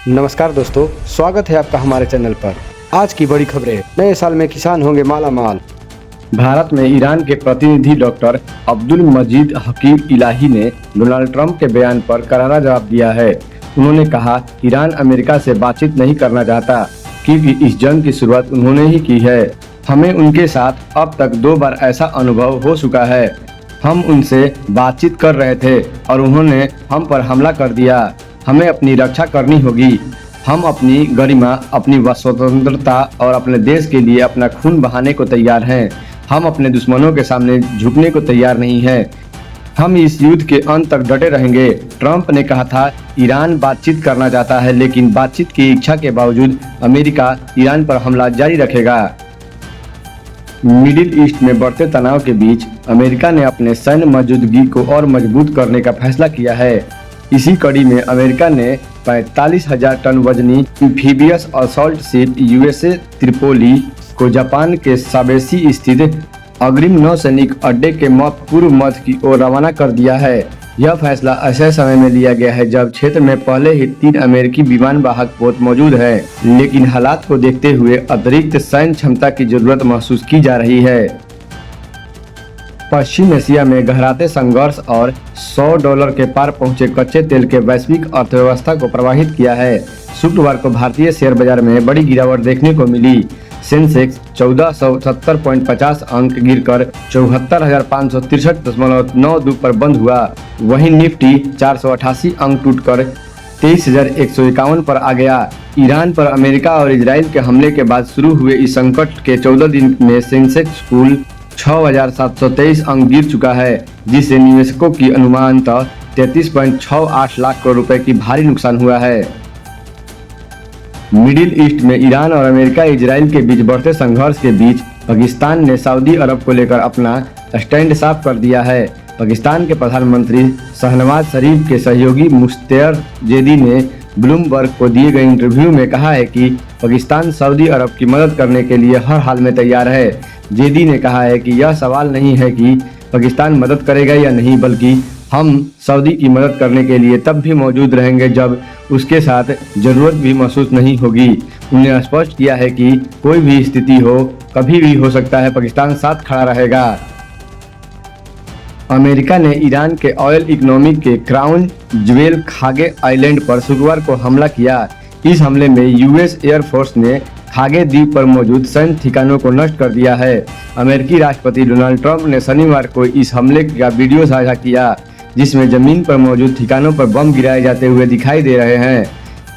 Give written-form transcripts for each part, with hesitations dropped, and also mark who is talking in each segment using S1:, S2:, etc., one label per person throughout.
S1: नमस्कार दोस्तों, स्वागत है आपका हमारे चैनल पर। आज की बड़ी खबरें। नए साल में किसान होंगे माला माल। भारत में ईरान के प्रतिनिधि डॉक्टर अब्दुल मजीद हकीम इलाही ने डोनाल्ड ट्रंप के बयान पर करारा जवाब दिया है। उन्होंने कहा, ईरान अमेरिका से बातचीत नहीं करना चाहता क्योंकि इस जंग की शुरुआत उन्होंने ही की है। हमें उनके साथ अब तक 2 बार ऐसा अनुभव हो चुका है। हम उनसे बातचीत कर रहे थे और उन्होंने हम पर हमला कर दिया। हमें अपनी रक्षा करनी होगी। हम अपनी गरिमा, अपनी स्वतंत्रता और अपने देश के लिए अपना खून बहाने को तैयार हैं। हम अपने दुश्मनों के सामने झुकने को तैयार नहीं हैं। हम इस युद्ध के अंत तक डटे रहेंगे। ट्रंप ने कहा था, ईरान बातचीत करना चाहता है, लेकिन बातचीत की इच्छा के बावजूद अमेरिका ईरान पर हमला जारी रखेगा। मिडिल ईस्ट में बढ़ते तनाव के बीच अमेरिका ने अपने सैन्य मौजूदगी को और मजबूत करने का फैसला किया है। इसी कड़ी में अमेरिका ने 45,000 टन वजनी amphibious assault ship USA Tripoli को जापान के साबेसी स्थित अग्रिम नौसैनिक अड्डे के पूर्व मध्य की ओर रवाना कर दिया है। यह फैसला ऐसे समय में लिया गया है जब क्षेत्र में पहले ही 3 अमेरिकी विमान वाहक पोत मौजूद है, लेकिन हालात को देखते हुए अतिरिक्त सैन्य क्षमता की जरूरत महसूस की जा रही है। पश्चिम एशिया में गहराते संघर्ष और $100 के पार पहुंचे कच्चे तेल के वैश्विक अर्थव्यवस्था को प्रभावित किया है। शुक्रवार को भारतीय शेयर बाजार में बड़ी गिरावट देखने को मिली। सेंसेक्स 1470.50 अंक गिरकर 74,563.92 पर बंद हुआ। वहीं निफ्टी 488 अंक टूटकर 23,151 पर आ गया। ईरान पर अमेरिका और इजराइल के हमले के बाद शुरू हुए इस संकट के 14 दिन में सेंसेक्स कुल 6,723 अंक गिर चुका है, जिससे निवेशकों की अनुमानतः 33.68 लाख करोड़ रुपए की भारी नुकसान हुआ है। मिडिल ईस्ट में ईरान और अमेरिका इजराइल के बीच बढ़ते संघर्ष के बीच पाकिस्तान ने सऊदी अरब को लेकर अपना स्टैंड साफ कर दिया है। पाकिस्तान के प्रधानमंत्री शहनवाज शरीफ के सहयोगी मुश्ताक जेदी ने ब्लूमबर्ग को दिए गए इंटरव्यू में कहा है कि पाकिस्तान सऊदी अरब की मदद करने के लिए हर हाल में तैयार है। जेदी ने कहा है कि यह सवाल नहीं है कि पाकिस्तान मदद करेगा या नहीं, बल्कि हम सऊदी की मदद करने के लिए तब भी मौजूद रहेंगे जब उसके साथ जरूरत भी महसूस नहीं होगी। उन्होंने स्पष्ट किया है कि कोई भी स्थिति हो, कभी भी हो सकता है, पाकिस्तान साथ खड़ा रहेगा। अमेरिका ने ईरान के ऑयल इकोनॉमी के क्राउन ज्वेल खागे आइलैंड पर शुक्रवार को हमला किया। इस हमले में यूएस एयरफोर्स ने खागे द्वीप पर मौजूद सैन्य ठिकानों को नष्ट कर दिया है। अमेरिकी राष्ट्रपति डोनाल्ड ट्रंप ने शनिवार को इस हमले का वीडियो साझा किया, जिसमें जमीन पर मौजूद ठिकानों पर बम गिराए जाते हुए दिखाई दे रहे हैं।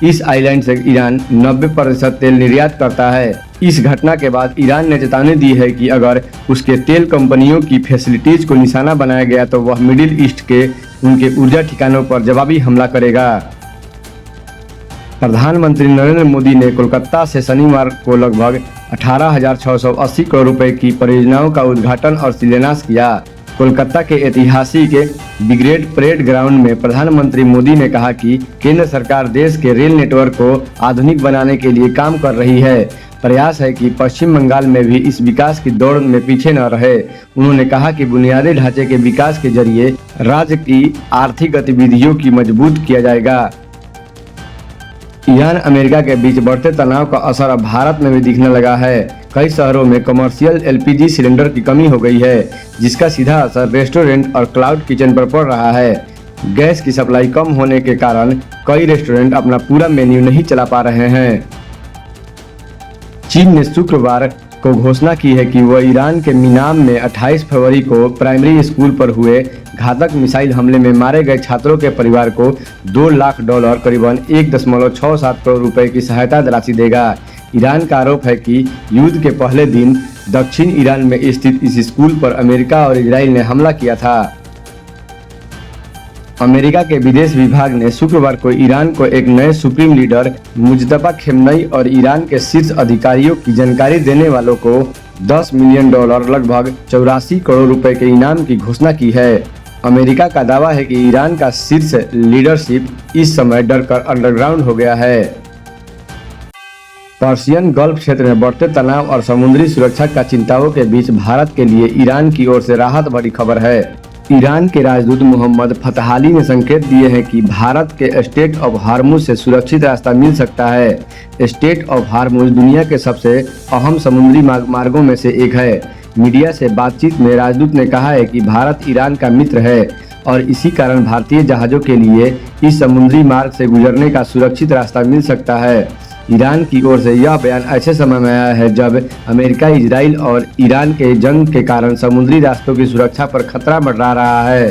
S1: इस आइलैंड से ईरान 90% तेल निर्यात करता है। इस घटना के बाद ईरान ने चेतावनी दी है कि अगर उसके तेल कंपनियों की फैसिलिटीज को निशाना बनाया गया तो वह मिडिल ईस्ट के उनके ऊर्जा ठिकानों पर जवाबी हमला करेगा। प्रधानमंत्री नरेंद्र मोदी ने कोलकाता से शनिवार को लगभग 18,680 करोड़ रुपए की परियोजनाओं का उद्घाटन और शिलान्यास किया। कोलकाता के ऐतिहासिक ब्रिगेड परेड ग्राउंड में प्रधानमंत्री मोदी ने कहा कि केंद्र सरकार देश के रेल नेटवर्क को आधुनिक बनाने के लिए काम कर रही है। प्रयास है कि पश्चिम बंगाल में भी इस विकास की दौड़ में पीछे न रहे। उन्होंने कहा कि बुनियादी ढांचे के विकास के जरिए राज्य की आर्थिक गतिविधियों की मजबूत किया जाएगा। ईरान अमेरिका के बीच बढ़ते तनाव का असर अब भारत में भी दिखने लगा है। कई शहरों में कमर्शियल एलपीजी सिलेंडर की कमी हो गई है, जिसका सीधा असर रेस्टोरेंट और क्लाउड किचन पर पड़ रहा है। गैस की सप्लाई कम होने के कारण कई रेस्टोरेंट अपना पूरा मेन्यू नहीं चला पा रहे हैं। चीन ने शुक्रवार को घोषणा की है कि वह ईरान के मिनाम में 28 फरवरी को प्राइमरी स्कूल पर हुए घातक मिसाइल हमले में मारे गए छात्रों के परिवार को $2 लाख करीबन 1.67 करोड़ रुपए की सहायता राशि देगा। ईरान का आरोप है कि युद्ध के पहले दिन दक्षिण ईरान में स्थित इस स्कूल पर अमेरिका और इजराइल ने हमला किया था। अमेरिका के विदेश विभाग ने शुक्रवार को ईरान को एक नए सुप्रीम लीडर मुज्तबा खेमनई और ईरान के शीर्ष अधिकारियों की जानकारी देने वालों को $10 मिलियन लगभग 84 करोड़ रुपए के इनाम की घोषणा की है। अमेरिका का दावा है कि ईरान का शीर्ष लीडरशिप इस समय डरकर अंडरग्राउंड हो गया है। पर्शियन गल्फ क्षेत्र में बढ़ते तनाव और समुद्री सुरक्षा का चिंताओं के बीच भारत के लिए ईरान की ओर से राहत भरी खबर है। ईरान के राजदूत मोहम्मद फतहाली ने संकेत दिए हैं कि भारत के स्ट्रेट ऑफ हार्मुज से सुरक्षित रास्ता मिल सकता है। स्ट्रेट ऑफ हार्मुज दुनिया के सबसे अहम समुद्री मार्गों में से एक है। मीडिया से बातचीत में राजदूत ने कहा है कि भारत ईरान का मित्र है और इसी कारण भारतीय जहाज़ों के लिए इस समुद्री मार्ग से गुजरने का सुरक्षित रास्ता मिल सकता है। ईरान की ओर से यह बयान ऐसे समय में आया है जब अमेरिका, इजराइल और ईरान के जंग के कारण समुद्री रास्तों की सुरक्षा पर खतरा मंडरा रहा है।